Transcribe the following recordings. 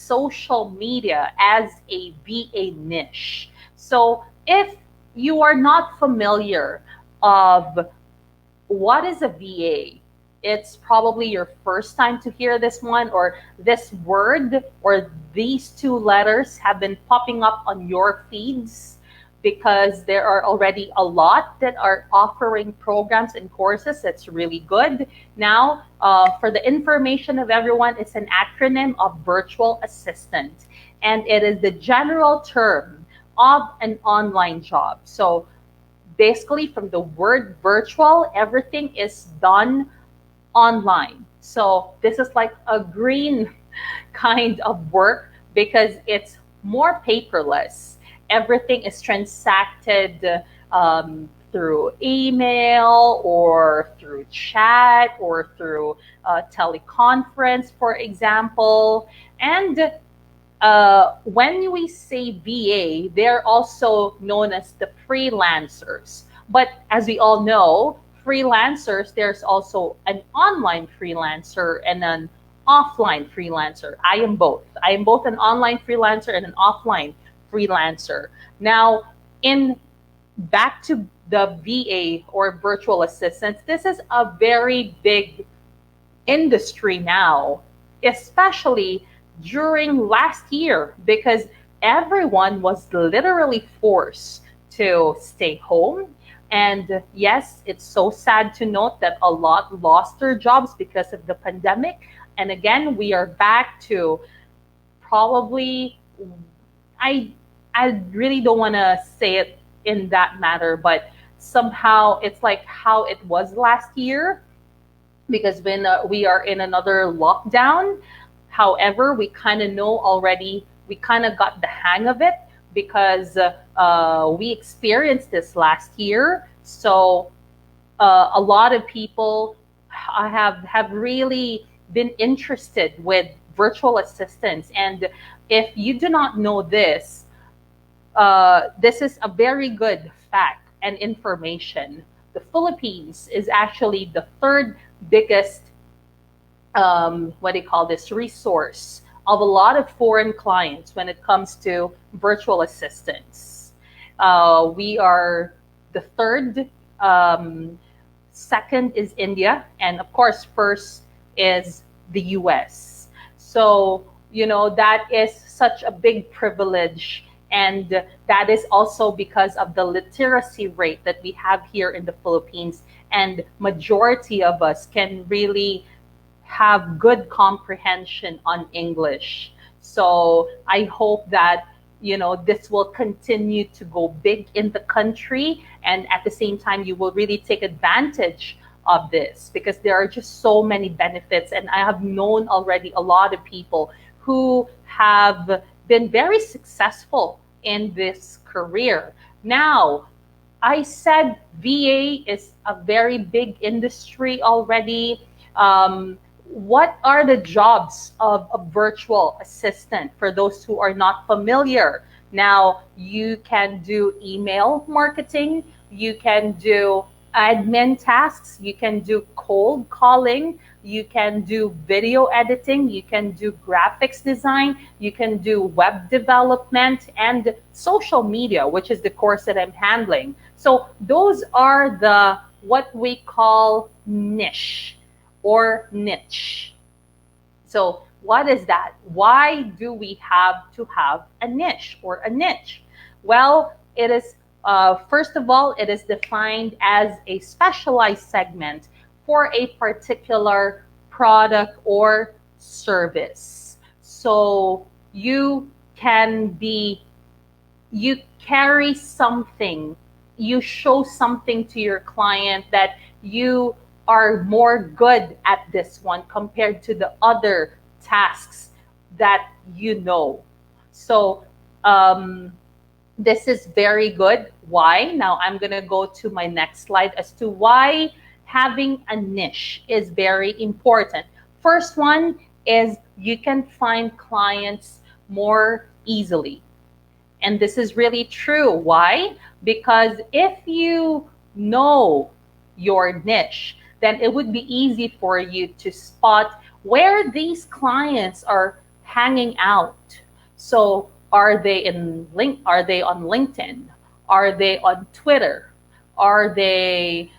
social media as a VA niche. So if you are not familiar of what is a VA, it's probably your first time to hear this one, or this word or these two letters have been popping up on your feeds because there are already a lot that are offering programs and courses. That's really good. Now, for the information of everyone, it's an acronym of virtual assistant, and it is the general term of an online job. So basically, from the word virtual, everything is done online. So this is like a green kind of work because it's more paperless. Everything is transacted through email or through chat or through teleconference, for example. And when we say VA, they're also known as the freelancers. But as we all know, freelancers, there's also an online freelancer and an offline freelancer. I am both. I am both an online freelancer and an offline freelancer. Now, in back to the VA or virtual assistants, this is a very big industry now, especially during last year, because everyone was literally forced to stay home. And yes, it's so sad to note that a lot lost their jobs because of the pandemic. And again, we are back to probably, I I really don't want to say it in that matter, but somehow it's like how it was last year, because when we are in another lockdown. However, we kind of know already, we kind of got the hang of it because we experienced this last year. So a lot of people have really been interested with virtual assistants. And if you do not know this, this is a very good fact and information. The Philippines is actually the third biggest, what do you call this, resource of a lot of foreign clients when it comes to virtual assistants. We are the third, second is India, and of course, first is the US. So, that is such a big privilege. And that is also because of the literacy rate that we have here in the Philippines. And majority of us can really have good comprehension on English. So I hope that this will continue to go big in the country, and at the same time you will really take advantage of this because there are just so many benefits. And I have known already a lot of people who have been very successful in this career. Now, I said VA is a very big industry already. What are the jobs of a virtual assistant for those who are not familiar? Now, you can do email marketing, you can do admin tasks, you can do cold calling, you can do video editing, you can do graphics design, you can do web development and social media, which is the course that I'm handling. So those are the what we call niche or niche. So what is that? Why do we have to have a niche or a niche? Well, it is first of all, it is defined as a specialized segment for a particular product or service. So can be, you carry something, you show something to your client that you are more good at this one compared to the other tasks that you know. So this is very good. Why? Now I'm going to go to my next slide as to why having a niche is very important. First one is you can find clients more easily. And this is really true. Why? Because if you know your niche, then it would be easy for you to spot where these clients are hanging out. So are they in link? Are they on LinkedIn? Are they on Twitter? Are they?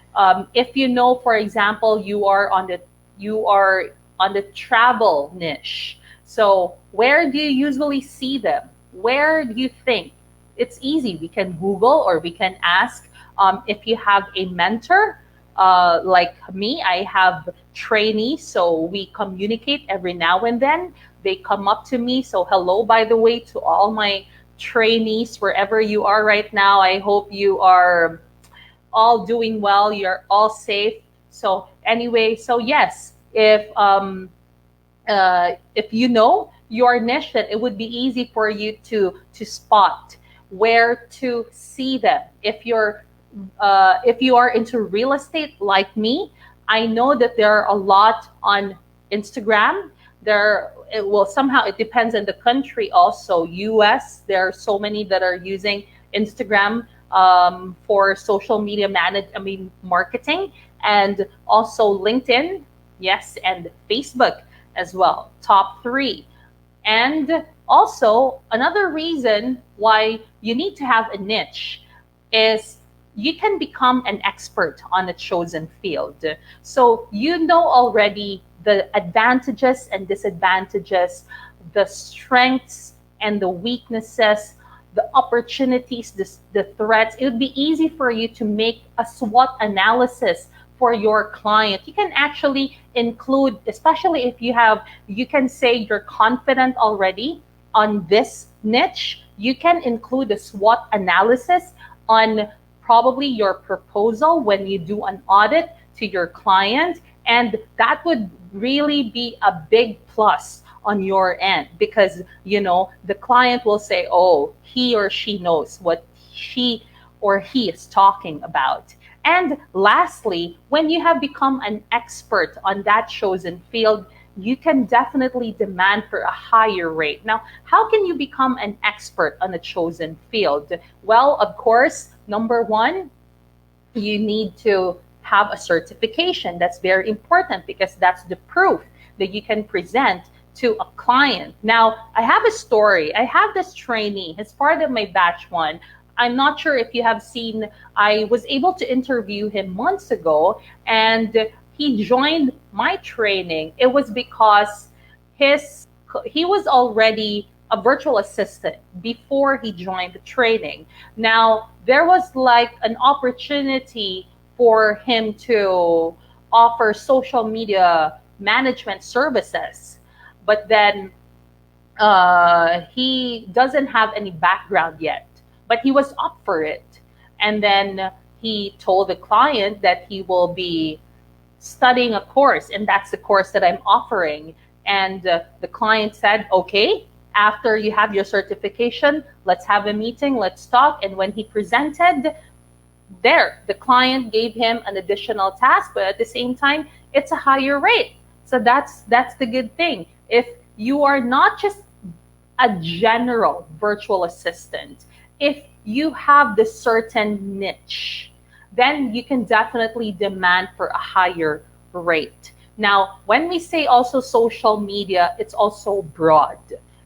If you know, for example, you are on the travel niche. So where do you usually see them? Where do you think? It's easy. We can Google or we can ask. If you have a mentor, like me, I have trainees, so we communicate every now and then. They come up to me. So hello, by the way, to all my trainees, wherever you are right now. I hope you are all doing well. You're all safe. So anyway, so yes, if you know your niche, then it would be easy for you to spot where to see them. If you are into real estate like me, I know that there are a lot on Instagram. There, it will somehow, it depends on the country. Also, US, there are so many that are using Instagram for social media marketing, and also LinkedIn, yes, and Facebook as well. Top three. And also, another reason why you need to have a niche is you can become an expert on a chosen field. So you know already the advantages and disadvantages, the strengths and the weaknesses, the opportunities, the threats. It would be easy for you to make a SWOT analysis for your client. You can actually include, especially if you can say you're confident already on this niche, you can include a SWOT analysis on probably your proposal when you do an audit to your client. And that would really be a big plus on your end, because the client will say, oh, he or she knows what she or he is talking about. And lastly, when you have become an expert on that chosen field, you can definitely demand for a higher rate. Now, how can you become an expert on a chosen field? Well, of course, number one, you need to have a certification. That's very important, because that's the proof that you can present to a client. Now, I have a story. I have this trainee. He's part of my batch one. I'm not sure if you have seen, I was able to interview him months ago, and he joined my training. It was because he was already a virtual assistant before he joined the training. Now, there was like an opportunity for him to offer social media management services, but then he doesn't have any background yet, but he was up for it. And then he told the client that he will be studying a course, and that's the course that I'm offering. And the client said, okay, after you have your certification, let's have a meeting, let's talk. And when he presented, the client gave him an additional task, but at the same time, it's a higher rate. So that's the good thing. If you are not just a general virtual assistant, if you have this certain niche, then you can definitely demand for a higher rate. Now, when we say also social media, it's also broad.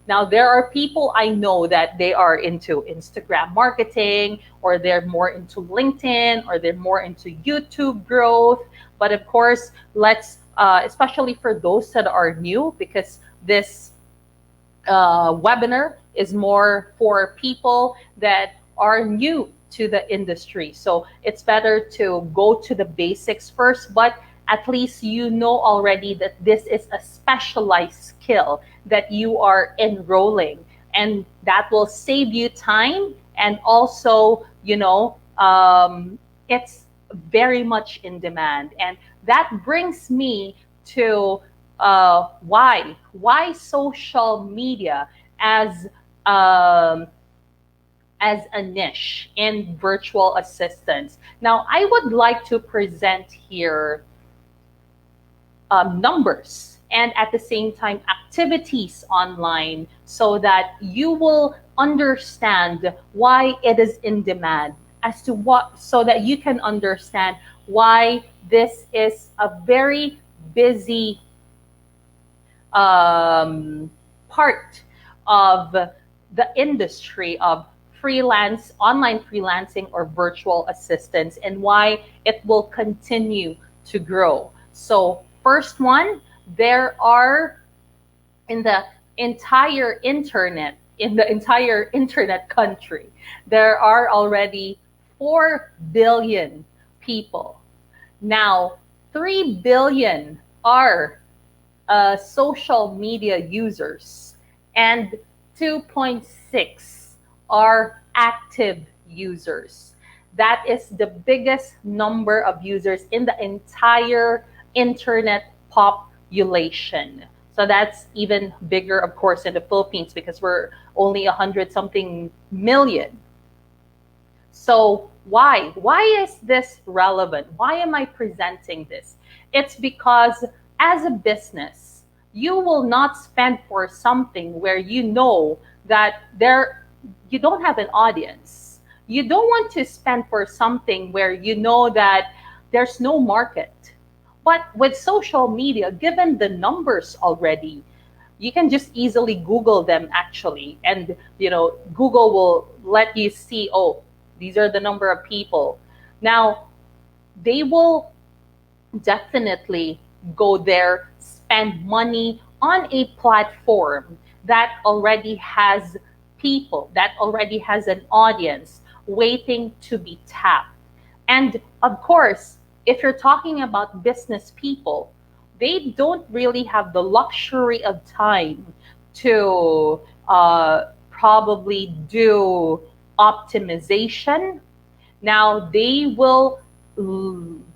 Now, there are people I know that they are into Instagram marketing, or they're more into LinkedIn, or they're more into YouTube growth. But of course, especially for those that are new, because this webinar is more for people that are new to the industry. So it's better to go to the basics first, but at least you know already that this is a specialized skill that you are enrolling, and that will save you time. And also, it's very much in demand. And that brings me to why social media as a niche in virtual assistants. Now, I would like to present here numbers, and at the same time activities online, so that you will understand why it is in demand, so that you can understand why this is a very busy part of the industry of online freelancing or virtual assistants, and why it will continue to grow. So, first one, there are in the entire internet country, there are already 4 billion people. Now, 3 billion are social media users, and 2.6 are active users. That is the biggest number of users in the entire internet population. So that's even bigger, of course, in the Philippines, because we're only 100 something million. So why? Why is this relevant? Why am I presenting this? It's because as a business, you will not spend for something where you know that you don't have an audience. You don't want to spend for something where you know that there's no market. But with social media, given the numbers already, you can just easily Google them actually. And Google will let you see, oh, these are the number of people. Now, they will definitely go there, spend money on a platform that already has people, that already has an audience waiting to be tapped. And of course, if you're talking about business people, they don't really have the luxury of time to probably do optimization. Now, they will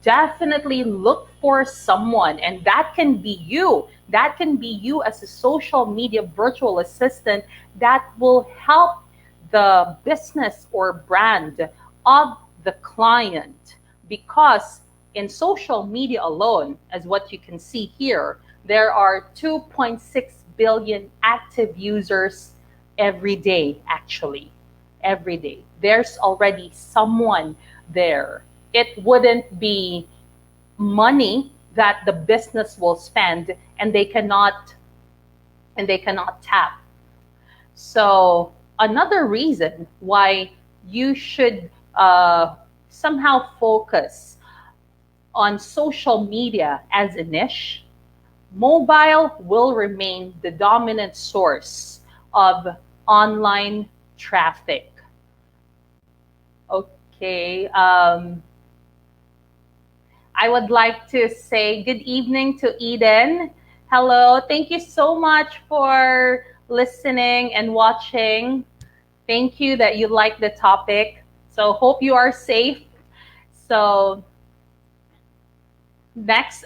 definitely look for someone, and that can be you. That can be you as a social media virtual assistant that will help the business or brand of the client. Because in social media alone, as what you can see here, there are 2.6 billion active users every day, actually. Every day. There's already someone there. It wouldn't be money that the business will spend, and they cannot tap. So another reason why you should somehow focus on social media as a niche, mobile will remain the dominant source of online traffic. Okay. I would like to say good evening to Eden. Hello. Thank you so much for listening and watching. Thank you that you like the topic. So hope you are safe. So next,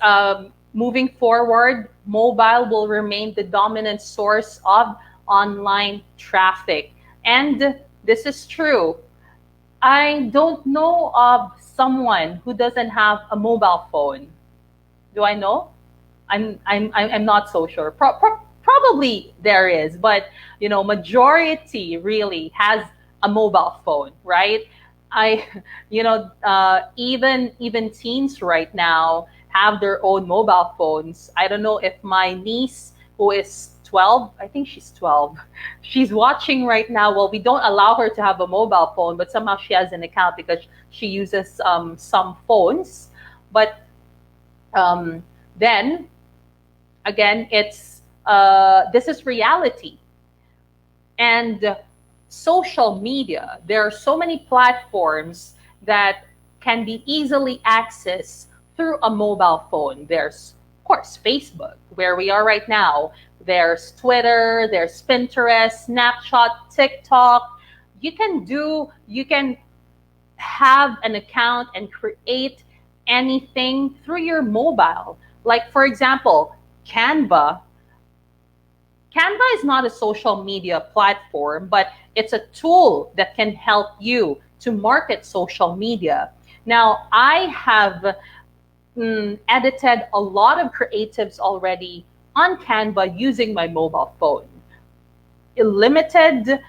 moving forward, mobile will remain the dominant source of online traffic. And this is true. I don't know of someone who doesn't have a mobile phone. Do I know? I'm not so sure. Probably there is, but majority really has a mobile phone, right? I, even teens right now have their own mobile phones. I don't know if my niece, who is 12, I think she's 12, she's watching right now. Well, we don't allow her to have a mobile phone, but somehow she has an account because she uses some phones. But then again, it's this is reality. And social media, there are so many platforms that can be easily accessed through a mobile phone. There's, of course, Facebook, where we are right now. There's Twitter, there's Pinterest, Snapchat, TikTok. You can have an account and create anything through your mobile. Like, for example, Canva. Canva is not a social media platform, but it's a tool that can help you to market social media. Now, I have edited a lot of creatives already on Canva using my mobile phone. Limited,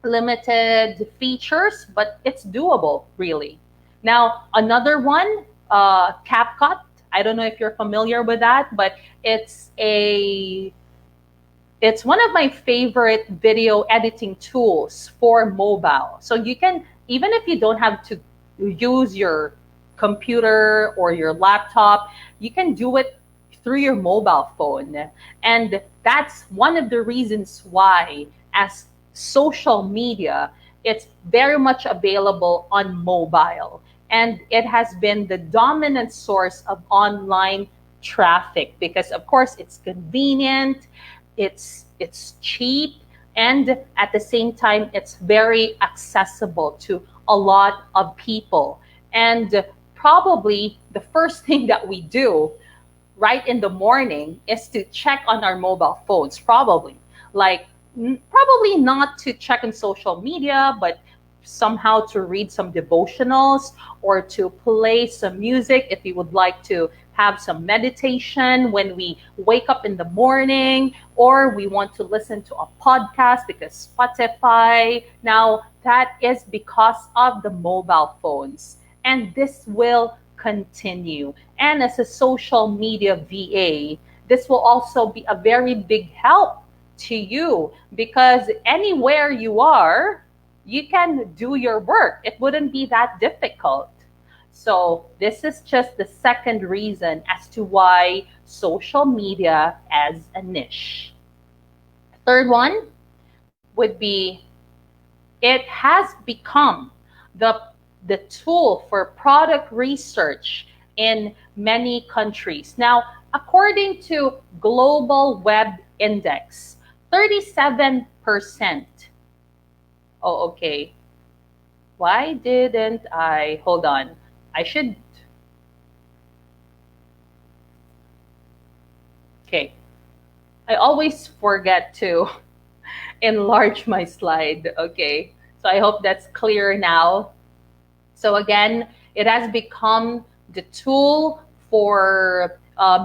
limited features, but it's doable, really. Now, another one, CapCut. I don't know if you're familiar with that, but it's a It's one of my favorite video editing tools for mobile. So you can, even if you don't have to use your computer or your laptop, you can do it through your mobile phone. And that's one of the reasons why, as social media, it's very much available on mobile. And it has been the dominant source of online traffic because, of course, it's convenient, it's cheap, and at the same time, it's very accessible to a lot of people. And probably the first thing that we do right in the morning is to check on our mobile phones, probably. Like, probably not to check on social media, but somehow to read some devotionals or to play some music if you would like to have some meditation when we wake up in the morning, or we want to listen to a podcast because Spotify. Now, that is because of the mobile phones. And this will continue. And as a social media VA, this will also be a very big help to you because anywhere you are, you can do your work. It wouldn't be that difficult. So, this is just the second reason as to why social media as a niche. Third one would be it has become the tool for product research in many countries. Now, according to Global Web Index, 37%. Oh, okay. Why didn't I? Hold on. I should. Okay. I always forget to enlarge my slide. Okay. So I hope that's clear now. So again, it has become the tool for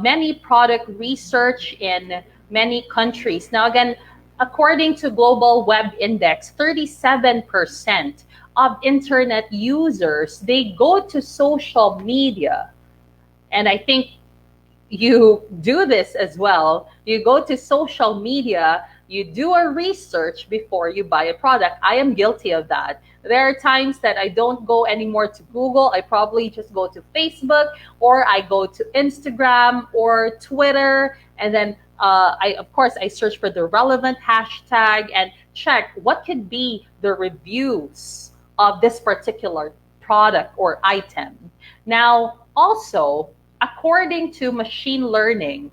many product research in many countries. Now again, according to Global Web Index, 37% of internet users, they go to social media. And I think you do this as well. You go to social media, you do a research before you buy a product. I am guilty of that. There are times that I don't go anymore to Google. I probably just go to Facebook, or I go to Instagram or Twitter, and then I, of course, I search for the relevant hashtag and check what could be the reviews of this particular product or item. Now, also, according to machine learning,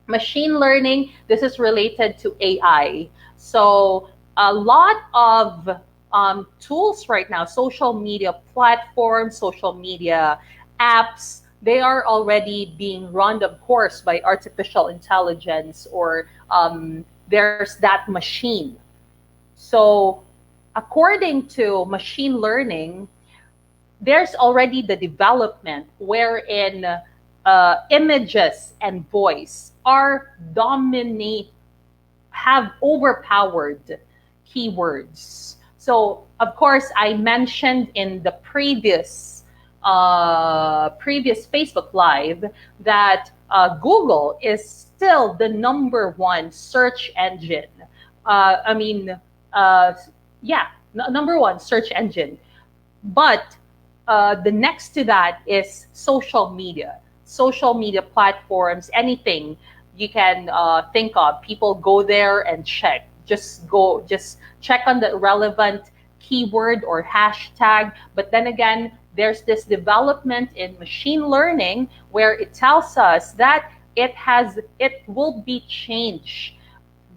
this is related to AI. So a lot of tools right now, social media platforms, social media apps, they are already being run, of course, by artificial intelligence, or there's that machine. So according to machine learning, there's already the development wherein images and voice are dominate, have overpowered keywords. So of course, I mentioned in the previous Facebook Live that Google is still the number one search engine. I mean, yeah, number one search engine. But the next to that is social media platforms, anything you can think of. People go there and check. Just check on the relevant keyword or hashtag. But then again, there's this development in machine learning where it tells us that it will be changed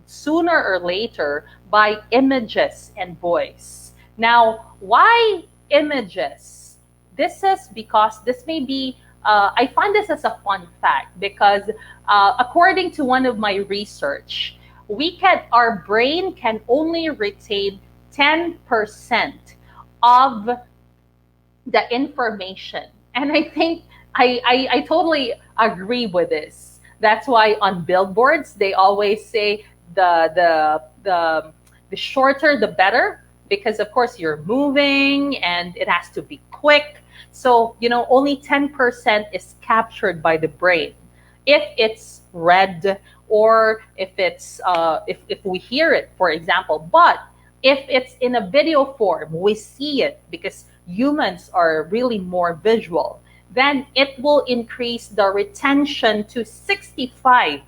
sooner or later by images and voice. Now, why images? This is because this may be, I find this as a fun fact because according to one of my research, our brain can only retain 10% of the information. And I think I totally agree with this. That's why on billboards, they always say the shorter the better, because of course you're moving and it has to be quick. So only 10% is captured by the brain. if it's read, or if we hear it, for example. But if it's in a video form, we see it because humans are really more visual, then it will increase the retention to 65%.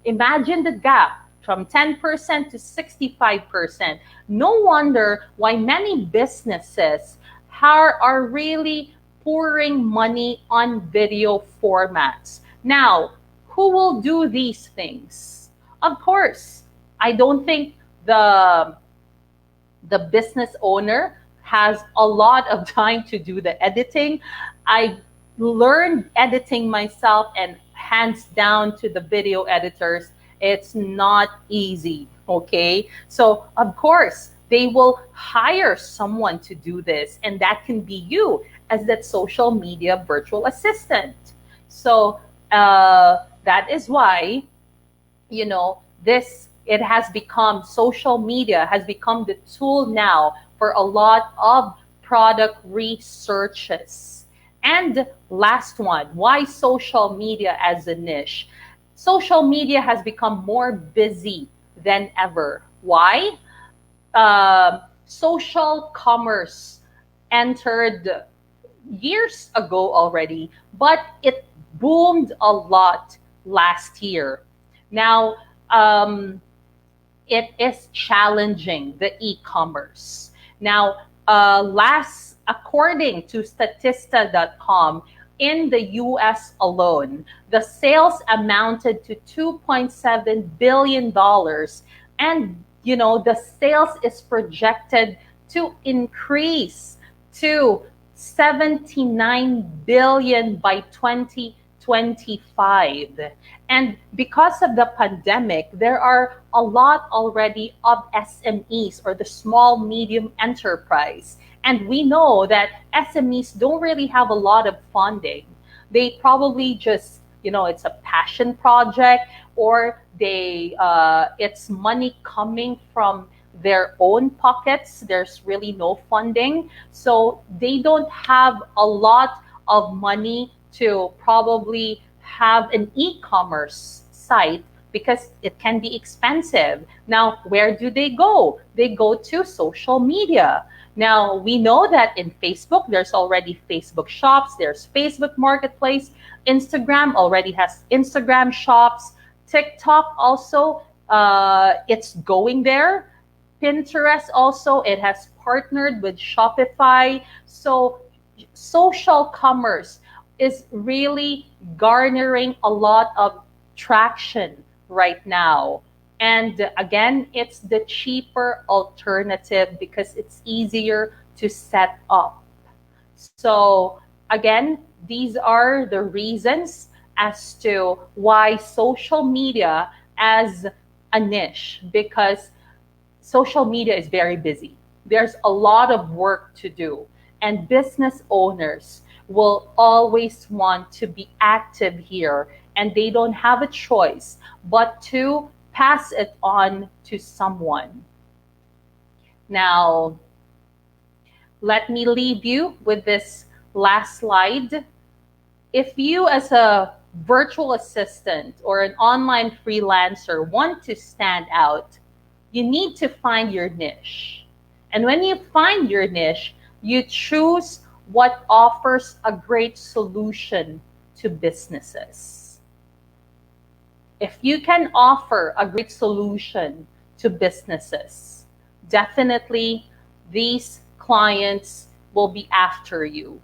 Imagine the gap from 10% to 65%. No wonder why many businesses are really pouring money on video formats. Now, who will do these things? Of course, I don't think the the business owner has a lot of time to do the editing. I learned editing myself, and hands down to the video editors, it's not easy. Okay. So, of course, they will hire someone to do this, and that can be you as that social media virtual assistant. So, that is why, this it has become, social media has become the tool now for a lot of product researches. And last one, why social media as a niche? Social media has become more busy than ever. Why? Social commerce entered years ago already, but it boomed a lot last year. Now, it is challenging the e-commerce. Now, according to Statista.com, in the US alone, the sales amounted to $2.7 billion. And, the sales is projected to increase to 79 billion by 2025. And because of the pandemic, there are a lot already of SMEs, or the small medium enterprise. And we know that SMEs don't really have a lot of funding. They probably just, it's a passion project, or it's money coming from their own pockets. There's really no funding. So they don't have a lot of money to probably have an e-commerce site, because it can be expensive. Now, where do they go? They go to social media. Now, we know that in Facebook, there's already Facebook shops, there's Facebook Marketplace, Instagram already has Instagram shops, TikTok also, it's going there. Pinterest also, it has partnered with Shopify. So social commerce is really garnering a lot of traction right now. And again, it's the cheaper alternative because it's easier to set up. So, again, these are the reasons as to why social media as a niche, because social media is very busy. There's a lot of work to do, and business owners will always want to be active here, and they don't have a choice but to pass it on to someone. Now, let me leave you with this last slide. If you, as a virtual assistant or an online freelancer, want to stand out, you need to find your niche. And when you find your niche, you choose what offers a great solution to businesses. If you can offer a great solution to businesses, definitely these clients will be after you.